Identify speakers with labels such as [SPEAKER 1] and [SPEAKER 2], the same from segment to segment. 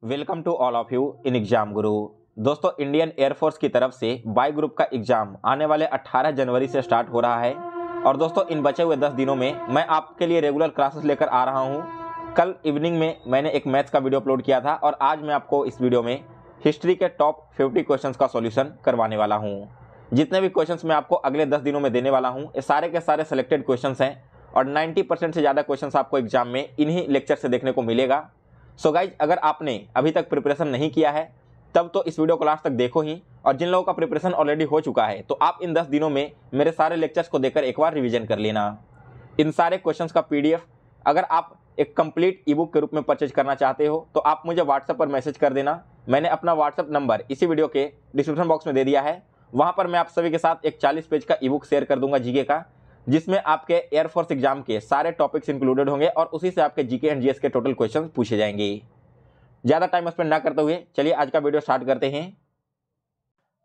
[SPEAKER 1] Welcome to all of you in exam guru. दोस्तों, Indian air force की तरफ से बाई ग्रुप का एग्जाम आने वाले 18 जनवरी से स्टार्ट हो रहा है। और दोस्तों, इन बचे हुए 10 दिनों में मैं आपके लिए रेगुलर क्लासेस लेकर आ रहा हूं। कल इवनिंग में मैंने एक मैथ्स का वीडियो अपलोड किया था और आज मैं आपको इस वीडियो में हिस्ट्री के टॉप 50 क्वेश्चंस का सॉल्यूशन करवाने वाला हूं। जितने भी क्वेश्चंस मैं आपको अगले 10 दिनों में देने वाला हूं, ये सारे के सारे सेलेक्टेड क्वेश्चंस हैं और 90% से ज़्यादा क्वेश्चंस आपको एग्जाम में इन्हीं लेक्चर से देखने को मिलेगा। सो गाइज, अगर आपने अभी तक प्रिपरेशन नहीं किया है तब तो इस वीडियो को लास्ट तक देखो ही, और जिन लोगों का प्रिपरेशन ऑलरेडी हो चुका है तो आप इन 10 दिनों में मेरे सारे लेक्चर्स को देखकर एक बार रिवीजन कर लेना। इन सारे क्वेश्चंस का पीडीएफ अगर आप एक कंप्लीट ई बुक के रूप में परचेज करना चाहते हो तो आप मुझे व्हाट्सएप पर मैसेज कर देना। मैंने अपना व्हाट्सएप नंबर इसी वीडियो के डिस्क्रिप्शन बॉक्स में दे दिया है। वहाँ पर मैं आप सभी के साथ एक 40 पेज का ई बुक शेयर कर दूंगा जीके का, जिसमें आपके एयरफोर्स एग्जाम के सारे टॉपिक्स इंक्लूडेड होंगे और उसी से आपके जीके एंड जीएस के टोटल क्वेश्चन पूछे जाएंगे। ज़्यादा टाइम स्पेंड ना करते हुए चलिए आज का वीडियो स्टार्ट करते हैं।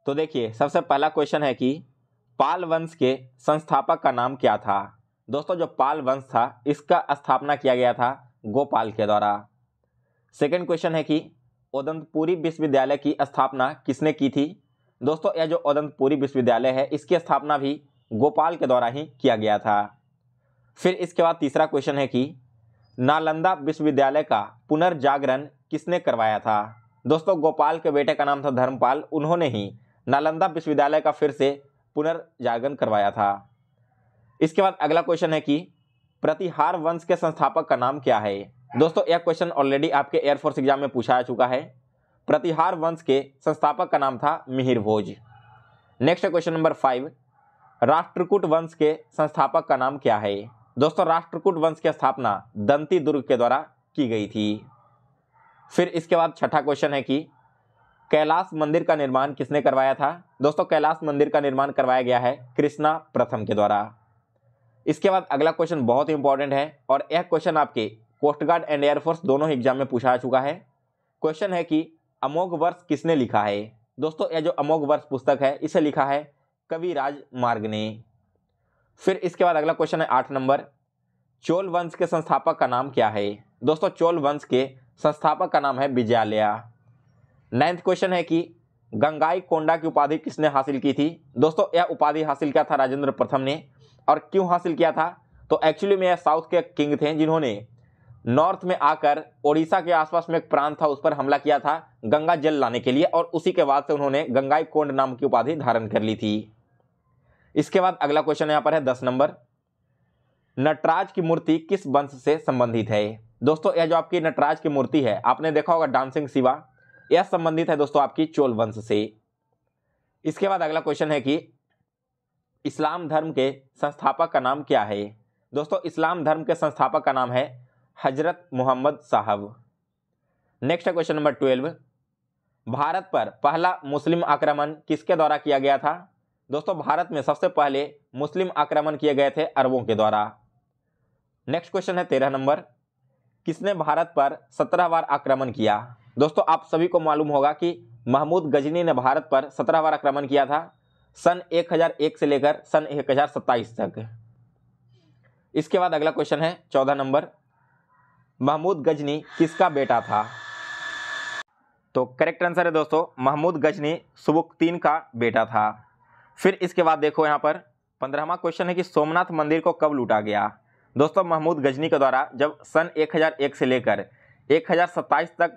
[SPEAKER 1] तो देखिए, सबसे पहला क्वेश्चन है कि पाल वंश के संस्थापक का नाम क्या था। दोस्तों, जो पाल वंश था इसका स्थापना किया गया था गोपाल के द्वारा। सेकंड क्वेश्चन है कि ओदंतपुरी विश्वविद्यालय की स्थापना किसने की थी। दोस्तों, यह जो ओदंतपुरी विश्वविद्यालय है इसकी स्थापना भी गोपाल के द्वारा ही किया गया था। फिर इसके बाद तीसरा क्वेश्चन है कि नालंदा विश्वविद्यालय का पुनर्जागरण किसने करवाया था। दोस्तों, गोपाल के बेटे का नाम था धर्मपाल, उन्होंने ही नालंदा विश्वविद्यालय का फिर से पुनर्जागरण करवाया था। इसके बाद अगला क्वेश्चन है कि प्रतिहार वंश के संस्थापक का नाम क्या है। दोस्तों, यह क्वेश्चन ऑलरेडी आपके एयरफोर्स एग्जाम में पूछा जा चुका है। प्रतिहार वंश के संस्थापक का नाम था मिहिर भोज। नेक्स्ट क्वेश्चन नंबर 5, राष्ट्रकूट वंश के संस्थापक का नाम क्या है। दोस्तों, राष्ट्रकूट वंश की स्थापना दंती दुर्ग के द्वारा की गई थी। फिर इसके बाद छठा क्वेश्चन है कि कैलाश मंदिर का निर्माण किसने करवाया था। दोस्तों, कैलाश मंदिर का निर्माण करवाया गया है कृष्णा प्रथम के द्वारा। इसके बाद अगला क्वेश्चन बहुत इंपॉर्टेंट है और यह क्वेश्चन आपके कोस्ट गार्ड एंड एयरफोर्स दोनों एग्जाम में पूछा जा चुका है। क्वेश्चन है कि अमोघ वर्ष किसने लिखा है। दोस्तों, यह जो अमोघ वर्ष पुस्तक है इसे लिखा है कविराज मार्ग ने। फिर इसके बाद अगला क्वेश्चन है 8 नंबर, चोल वंश के संस्थापक का नाम क्या है। दोस्तों, चोल वंश के संस्थापक का नाम है विजयालया। 9th क्वेश्चन है कि गंगाई कोंडा की उपाधि किसने हासिल की थी। दोस्तों, यह उपाधि हासिल किया था राजेंद्र प्रथम ने। और क्यों हासिल किया था, तो एक्चुअली में यह साउथ के किंग थे जिन्होंने नॉर्थ में आकर ओडिशा के आसपास में एक प्रांत था उस पर हमला किया था गंगा जल लाने के लिए, और उसी के बाद से उन्होंने गंगाई कोंड नाम की उपाधि धारण कर ली थी। इसके बाद अगला क्वेश्चन यहाँ पर है 10 नंबर, नटराज की मूर्ति किस वंश से संबंधित है। दोस्तों, यह जो आपकी नटराज की मूर्ति है आपने देखा होगा डांसिंग शिवा, यह संबंधित है दोस्तों आपकी चोल वंश से। इसके बाद अगला क्वेश्चन है कि इस्लाम धर्म के संस्थापक का नाम क्या है। दोस्तों, इस्लाम धर्म के संस्थापक का नाम है हजरत मोहम्मद साहब। नेक्स्ट क्वेश्चन नंबर 12, भारत पर पहला मुस्लिम आक्रमण किसके द्वारा किया गया था। दोस्तों, भारत में सबसे पहले मुस्लिम आक्रमण किए गए थे अरबों के द्वारा। नेक्स्ट क्वेश्चन है 13 नंबर, किसने भारत पर 17 बार आक्रमण किया। दोस्तों, आप सभी को मालूम होगा कि महमूद गजनी ने भारत पर 17 बार आक्रमण किया था सन 1001 से लेकर सन 1027 तक। इसके बाद अगला क्वेश्चन है 14 नंबर, महमूद गजनी किसका बेटा था। तो करेक्ट आंसर है दोस्तों महमूद गजनी सुबुक्तीन का बेटा था। फिर इसके बाद देखो यहाँ पर 15वां क्वेश्चन है कि सोमनाथ मंदिर को कब लूटा गया। दोस्तों, महमूद गजनी के द्वारा जब सन 1001 से लेकर 1027 तक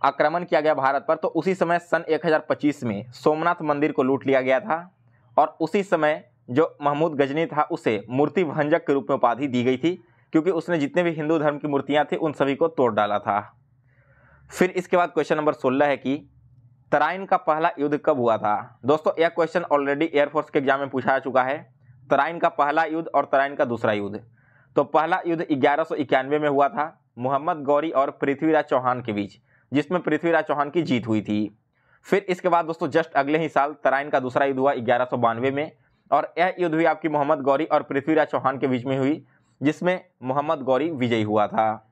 [SPEAKER 1] आक्रमण किया गया भारत पर, तो उसी समय सन 1025 में सोमनाथ मंदिर को लूट लिया गया था और उसी समय जो महमूद गजनी था उसे मूर्ति भंजक के रूप में उपाधि दी गई थी, क्योंकि उसने जितने भी हिंदू धर्म की मूर्तियां थी उन सभी को तोड़ डाला था। फिर इसके बाद क्वेश्चन नंबर 16 है कि तराइन का पहला युद्ध कब हुआ था। दोस्तों, यह क्वेश्चन ऑलरेडी एयरफोर्स के एग्जाम में पूछा जा चुका है, तराइन का पहला युद्ध और तराइन का दूसरा युद्ध। तो पहला युद्ध 1191 में हुआ था मोहम्मद गौरी और पृथ्वीराज चौहान के बीच, जिसमें पृथ्वीराज चौहान की जीत हुई थी। फिर इसके बाद दोस्तों जस्ट अगले ही साल तराइन का दूसरा युद्ध हुआ 1192 में, और यह युद्ध भी आपकी मोहम्मद गौरी और पृथ्वीराज चौहान के बीच में हुई, जिसमें मोहम्मद गौरी विजयी हुआ था।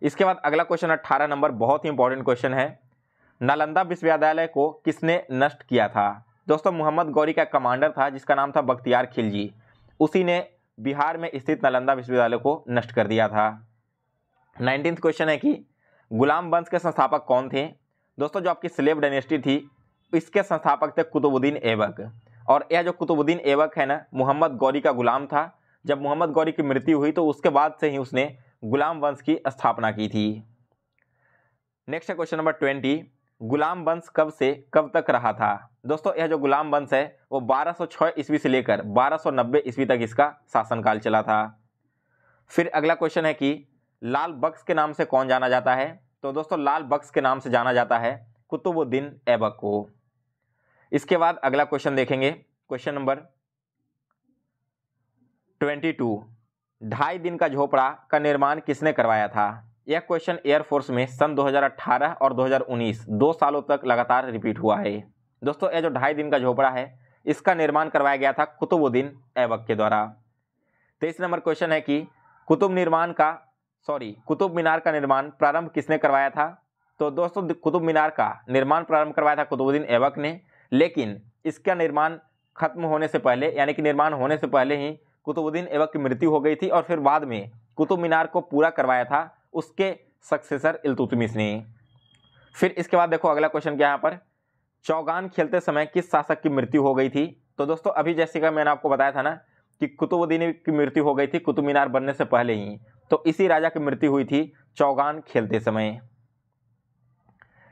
[SPEAKER 1] इसके बाद अगला क्वेश्चन 18 नंबर बहुत ही इंपॉर्टेंट क्वेश्चन है, नालंदा विश्वविद्यालय को किसने नष्ट किया था। दोस्तों, मोहम्मद गौरी का कमांडर था जिसका नाम था बख्तियार खिलजी, उसी ने बिहार में स्थित नालंदा विश्वविद्यालय को नष्ट कर दिया था। 19th क्वेश्चन है कि गुलाम वंश के संस्थापक कौन थे? दोस्तों जो आपकी स्लेव डायनेस्टी थी इसके संस्थापक थे कुतुबुद्दीन ऐबक। और यह जो कुतुबुद्दीन ऐबक है ना, मोहम्मद गौरी का गुलाम था। जब मोहम्मद गौरी की मृत्यु हुई तो उसके बाद से ही उसने गुलाम वंश की स्थापना की थी। नेक्स्ट है क्वेश्चन नंबर 20, गुलाम वंश कब से कब तक रहा था? दोस्तों यह जो गुलाम वंश है वो 1206 ईस्वी से लेकर 1290 ईस्वी तक इसका शासनकाल चला था। फिर अगला क्वेश्चन है कि लाल बख्श के नाम से कौन जाना जाता है? तो दोस्तों लाल बख्श के नाम से जाना जाता है कुतुबुद्दीन ऐबक को। इसके बाद अगला क्वेश्चन देखेंगे, क्वेश्चन नंबर 22, 2.5 दिन का झोपड़ा का निर्माण किसने करवाया था? यह क्वेश्चन एयरफोर्स में सन 2018 और 2019 2 सालों तक लगातार रिपीट हुआ है। दोस्तों यह जो 2.5 दिन का झोपड़ा है इसका निर्माण करवाया गया था कुतुबुद्दीन ऐबक के द्वारा। 23 नंबर क्वेश्चन है कि कुतुब मीनार का निर्माण प्रारंभ किसने करवाया था? तो दोस्तों कुतुब मीनार का निर्माण प्रारंभ करवाया था कुतुबुद्दीन ऐबक ने, लेकिन इसका निर्माण खत्म होने से पहले यानी कि निर्माण होने से पहले ही कुतुबुद्दीन ऐबक की मृत्यु हो गई थी और फिर बाद में कुतुब मीनार को पूरा करवाया था उसके सक्सेसर इल्तुतमिश ने। फिर इसके बाद देखो अगला क्वेश्चन क्या, यहाँ पर चौगान खेलते समय किस शासक की मृत्यु हो गई थी? तो दोस्तों अभी जैसे कि मैंने आपको बताया था ना कि कुतुबुद्दीन की मृत्यु हो गई थी कुतुब मीनार बनने से पहले ही, तो इसी राजा की मृत्यु हुई थी चौगान खेलते समय।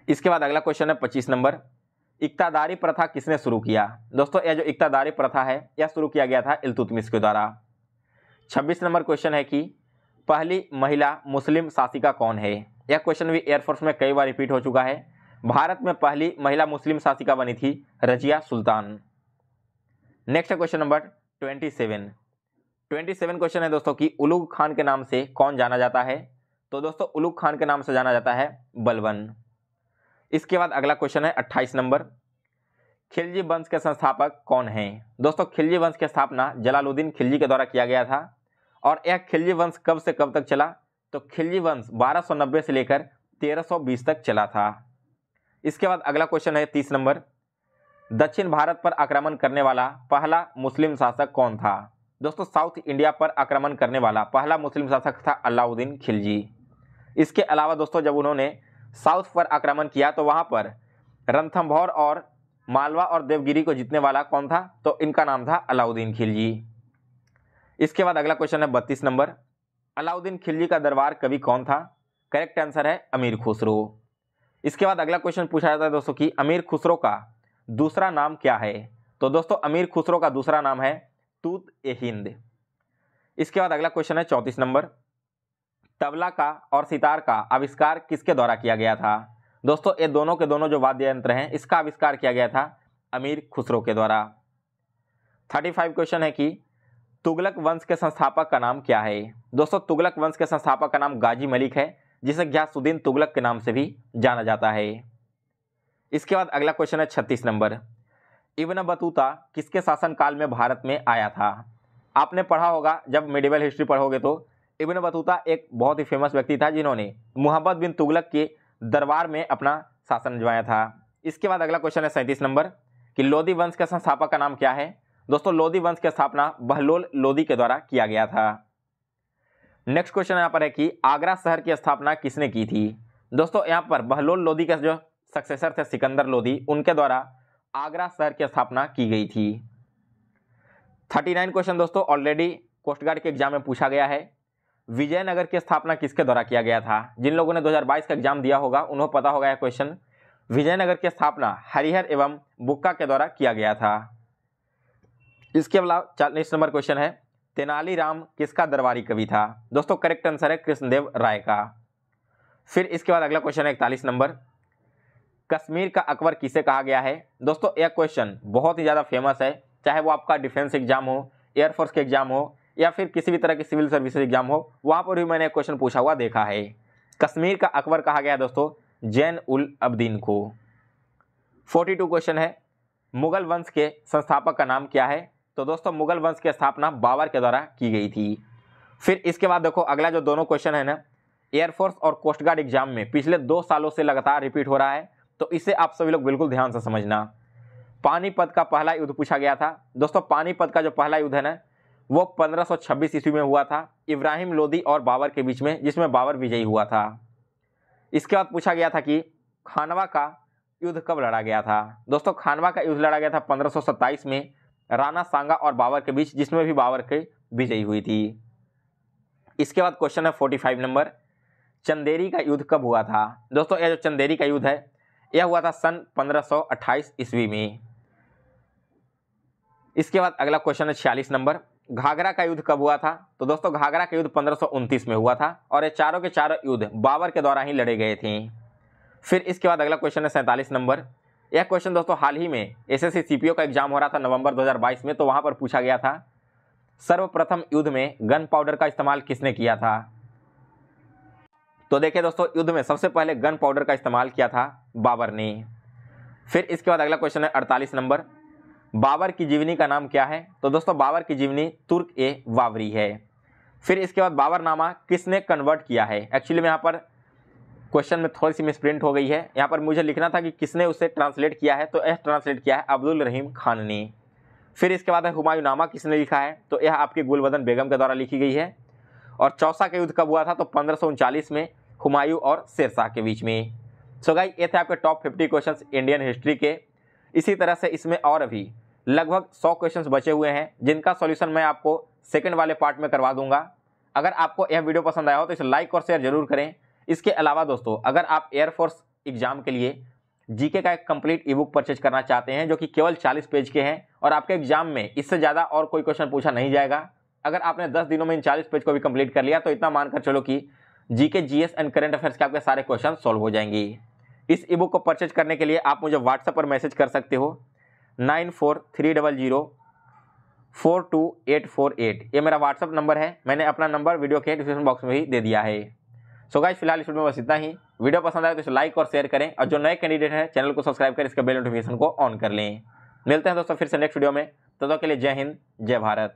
[SPEAKER 1] इसके बाद अगला क्वेश्चन है 25 नंबर, इक्तादारी प्रथा किसने शुरू किया? दोस्तों यह जो इक्तादारी प्रथा है यह शुरू किया गया था इल्तुतमिश के द्वारा। 26 नंबर क्वेश्चन है कि पहली महिला मुस्लिम शासिका कौन है? यह क्वेश्चन भी एयरफोर्स में कई बार रिपीट हो चुका है। भारत में पहली महिला मुस्लिम शासिका बनी थी रजिया सुल्तान। नेक्स्ट है क्वेश्चन नंबर 27 क्वेश्चन है दोस्तों कि उलुग खान के नाम से कौन जाना जाता है? तो दोस्तों उलुग खान के नाम से जाना जाता है बलबन। इसके बाद अगला क्वेश्चन है 28 नंबर, खिलजी वंश के संस्थापक कौन हैं? दोस्तों खिलजी वंश की स्थापना जलालुद्दीन खिलजी के द्वारा किया गया था। और यह खिलजी वंश कब से कब तक चला? तो खिलजी वंश 1290 से लेकर 1320 तक चला था। इसके बाद अगला क्वेश्चन है 30 नंबर, दक्षिण भारत पर आक्रमण करने वाला पहला मुस्लिम शासक कौन था? दोस्तों साउथ इंडिया पर आक्रमण करने वाला पहला मुस्लिम शासक था अलाउद्दीन खिलजी। इसके अलावा दोस्तों जब उन्होंने साउथ पर आक्रमण किया तो वहां पर रणथंभौर और मालवा और देवगिरी को जीतने वाला कौन था? तो इनका नाम था अलाउद्दीन खिलजी। इसके बाद अगला क्वेश्चन है 32 नंबर, अलाउद्दीन खिलजी का दरबार कवि कौन था? करेक्ट आंसर है अमीर खुसरो। इसके बाद अगला क्वेश्चन पूछा जाता है दोस्तों कि अमीर खुसरो का दूसरा नाम क्या है? तो दोस्तों अमीर खुसरो का दूसरा नाम है तूत-ए-हिंद। इसके बाद अगला क्वेश्चन है 34 नंबर, तबला का और सितार का आविष्कार किसके द्वारा किया गया था? दोस्तों ये दोनों के दोनों जो वाद्य यंत्र हैं इसका आविष्कार किया गया था अमीर खुसरो के द्वारा। 35 क्वेश्चन है कि तुगलक वंश के संस्थापक का नाम क्या है? दोस्तों तुगलक वंश के संस्थापक का नाम गाजी मलिक है, जिसे ग्यासुद्दीन तुगलक के नाम से भी जाना जाता है। इसके बाद अगला क्वेश्चन है 36 नंबर, इब्न बतूता किसके शासनकाल में भारत में आया था? आपने पढ़ा होगा, जब मेडिवल हिस्ट्री पढ़ोगे तो इब्न बतूता एक बहुत ही फेमस व्यक्ति था जिन्होंने मोहम्मद बिन तुगलक के दरबार में अपना शासन जमाया था। इसके बाद अगला क्वेश्चन है 37 नंबर कि लोदी वंश के संस्थापक का नाम क्या है? दोस्तों लोदी वंश की स्थापना बहलोल लोदी के द्वारा किया गया था। नेक्स्ट क्वेश्चन यहाँ पर है कि आगरा शहर की स्थापना किसने की थी? दोस्तों यहाँ पर बहलोल लोदी के जो सक्सेसर थे सिकंदर लोदी, उनके द्वारा आगरा शहर की स्थापना की गई थी। 39 क्वेश्चन दोस्तों ऑलरेडी कोस्ट गार्ड के एग्जाम में पूछा गया है, विजयनगर की स्थापना किसके द्वारा किया गया था? जिन लोगों ने 2022 का एग्जाम दिया होगा उन्हें पता होगा यह क्वेश्चन। विजयनगर की स्थापना हरिहर एवं बुक्का के द्वारा किया गया था। इसके अलावा 40 नंबर क्वेश्चन है, तेनालीराम किसका दरबारी कवि था? दोस्तों करेक्ट आंसर है कृष्णदेव राय का। फिर इसके बाद अगला क्वेश्चन है 41 नंबर, कश्मीर का अकबर किसे कहा गया है? दोस्तों यह क्वेश्चन बहुत ही ज़्यादा फेमस है, चाहे वो आपका डिफेंस एग्जाम हो, एयरफोर्स के एग्जाम हो या फिर किसी भी तरह की सिविल सर्विसेज एग्जाम हो, वहाँ पर भी मैंने क्वेश्चन पूछा हुआ देखा है। कश्मीर का अकबर कहा गया दोस्तों जैन उल अब्दीन को। 42 क्वेश्चन है, मुगल वंश के संस्थापक का नाम क्या है? तो दोस्तों मुगल वंश की स्थापना बाबर के द्वारा की गई थी। फिर इसके बाद देखो अगला जो दोनों क्वेश्चन है ना, एयरफोर्स और कोस्ट गार्ड एग्जाम में पिछले 2 सालों से लगातार रिपीट हो रहा है, तो इसे आप सभी लोग बिल्कुल ध्यान से समझना। पानीपत का पहला युद्ध पूछा गया था। दोस्तों पानीपत का जो पहला युद्ध है ना वो 1526 ईस्वी में हुआ था इब्राहिम लोदी और बाबर के बीच में, जिसमें बाबर विजयी हुआ था। इसके बाद पूछा गया था कि खानवा का युद्ध कब लड़ा गया था। दोस्तों खानवा का युद्ध लड़ा गया था 1527 में राणा सांगा और बाबर के बीच, जिसमें भी बाबर की विजयी हुई थी। इसके बाद क्वेश्चन है 45 नंबर, चंदेरी का युद्ध कब हुआ था। दोस्तों यह जो चंदेरी का युद्ध है यह हुआ था सन 1528 ईस्वी में। इसके बाद अगला क्वेश्चन है 46 नंबर, घाघरा का युद्ध कब हुआ था। तो दोस्तों घाघरा का युद्ध 1529 में हुआ था और ये चारों के चारों युद्ध बाबर के द्वारा ही लड़े गए थे। फिर इसके बाद अगला क्वेश्चन है 47 नंबर, यह क्वेश्चन दोस्तों हाल ही में एसएससी सीपीओ का एग्जाम हो रहा था नवंबर 2022 में, तो वहां पर पूछा गया था सर्वप्रथम युद्ध में गन पाउडर का इस्तेमाल किसने किया था। तो देखिए दोस्तों युद्ध में सबसे पहले गन पाउडर का इस्तेमाल किया था बाबर ने। फिर इसके बाद अगला क्वेश्चन है 48 नंबर, बाबर की जीवनी का नाम क्या है। तो दोस्तों बाबर की जीवनी तुर्क ए वावरी है। फिर इसके बाद बाबरनामा किसने कन्वर्ट किया है। एक्चुअली में यहाँ पर क्वेश्चन में थोड़ी सी मिसप्रिंट हो गई है, यहाँ पर मुझे लिखना था कि किसने उसे ट्रांसलेट किया है, तो यह ट्रांसलेट किया है अब्दुल रहीम खान ने। फिर इसके बाद है हुमायूंनामा किसने लिखा है, तो यह आपकी गुलबदन बेगम के द्वारा लिखी गई है। और चौसा का युद्ध कब हुआ था, तो 1539 में हुमायूं और शेरशाह के बीच में। सो गाइस ये थे आपके टॉप 50 क्वेश्चंस इंडियन हिस्ट्री के। इसी तरह से इसमें और अभी लगभग 100 क्वेश्चंस बचे हुए हैं, जिनका सॉल्यूशन मैं आपको सेकंड वाले पार्ट में करवा दूंगा। अगर आपको यह वीडियो पसंद आया हो तो इसे लाइक और शेयर जरूर करें। इसके अलावा दोस्तों अगर आप एयरफोर्स एग्जाम के लिए जीके का एक कंप्लीट ई बुक परचेज करना चाहते हैं, जो कि केवल 40 पेज के हैं और आपके एग्जाम में इससे ज़्यादा और कोई क्वेश्चन पूछा नहीं जाएगा, अगर आपने 10 दिनों में इन 40 पेज को भी कंप्लीट कर लिया तो इतना मानकर चलो कि GK GS and current affairs के आपके सारे क्वेश्चन सॉल्व हो जाएंगे। इस ई बुक को परचेज करने के लिए आप मुझे व्हाट्सएप पर मैसेज कर सकते हो 9430042848। ये मेरा व्हाट्सएप नंबर है, मैंने अपना नंबर वीडियो के डिस्क्रिप्शन बॉक्स में ही दे दिया है। सो गाइस फिलहाल इस वीडियो में बस इतना ही। वीडियो पसंद आए तो इसे लाइक और शेयर करें और जो नए कैंडिडेट हैं चैनल को सब्सक्राइब कर इसके बेल नोटिफिकेशन को ऑन कर लें। मिलते हैं दोस्तों फिर से नेक्स्ट वीडियो में, तब तक के लिए जय हिंद जय भारत।